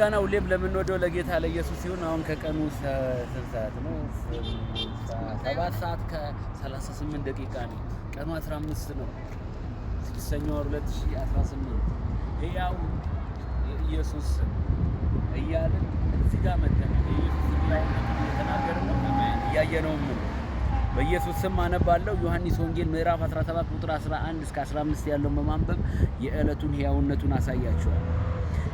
ምስጋና ሁሌም ለምንወደው ለጌታ ለኢየሱስ ሲሆን አሁን ከቀኑ ስንት ሰዓት ነው? 7 ሰዓት ከ38 ደቂቃ ነው። ቀኑ 15 ነው። 6ኛው ወር 2018 ያው ኢየሱስ እያልን እዚህ ጋር መተን ኢየሱስ እየተናገርን ነው እያየነው ነው። በኢየሱስ ስም አነባለሁ። ዮሐንስ ወንጌል ምዕራፍ 17 ቁጥር 11 እስከ 15 ያለውን በማንበብ የዕለቱን ሕያውነቱን አሳያቸዋል።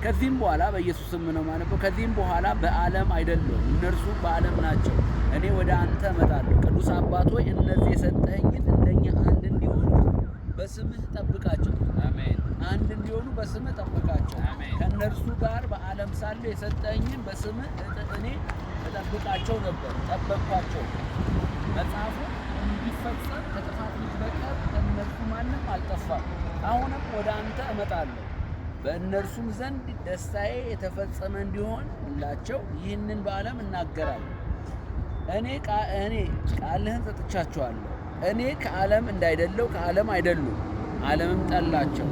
ከዚህም በኋላ በኢየሱስ ስም ነው ማነበው። ከዚህም በኋላ በዓለም አይደሉም፣ እነርሱ በዓለም ናቸው፣ እኔ ወደ አንተ እመጣለሁ። ቅዱስ አባት ሆይ እነዚህ የሰጠኸኝን እንደኛ አንድ እንዲሆኑ በስምህ ጠብቃቸው። አሜን። አንድ እንዲሆኑ በስምህ ጠብቃቸው። አሜን። ከእነርሱ ጋር በዓለም ሳለ የሰጠኸኝን በስምህ እኔ እጠብቃቸው ነበር፣ ጠበቅኳቸው። መጽሐፉ እንዲፈጸም ከጥፋት ልጅ በቀር ከእነርሱ ማንም አልጠፋም። አሁንም ወደ አንተ እመጣለሁ፣ በእነርሱም ዘንድ ደስታዬ የተፈጸመ እንዲሆንላቸው ይህንን በዓለም እናገራለሁ። እኔ ቃልህን ሰጥቻቸዋለሁ። እኔ ከዓለም እንዳይደለው ከዓለም አይደሉም፣ ዓለምም ጠላቸው።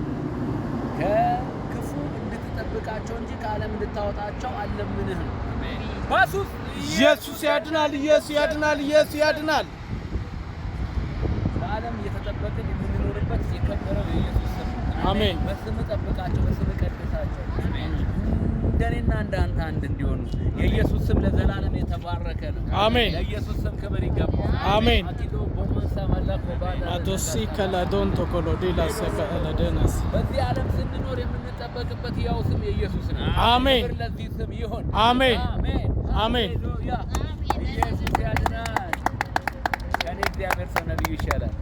ከክፉ እንድትጠብቃቸው እንጂ ከዓለም እንድታወጣቸው አልለምንህም። ኢየሱስ ያድናል። ኢየሱስ ያድናል። ኢየሱስ ያድናል። ከዓለም እየተጠበቅን የምንኖርበት የከበረው የኢየሱስ ስም። አሜን። በስም ጠብቃቸው፣ በስም ቀድሳቸው። እንደኔና እንዳንተ አንድ እንዲሆኑ የኢየሱስ ስም ለዘላለም የተባረከ ነው። አሜን። ለኢየሱስ ስም ክብር ይገባል። አሜን። አቶሲ ከላዶን ቶኮሎዲላ ሰከለደነስ በዚህ ዓለም ስንኖር የምንጠበቅበት ያው ስም የኢየሱስ ነው። አሜን። ክብር ለዚህ ስም ይሁን። አሜን። አሜን። አሜን። ኢየሱስ ያድናል። ከኔ እግዚአብሔር ሰው ነብዩ ይሻላል።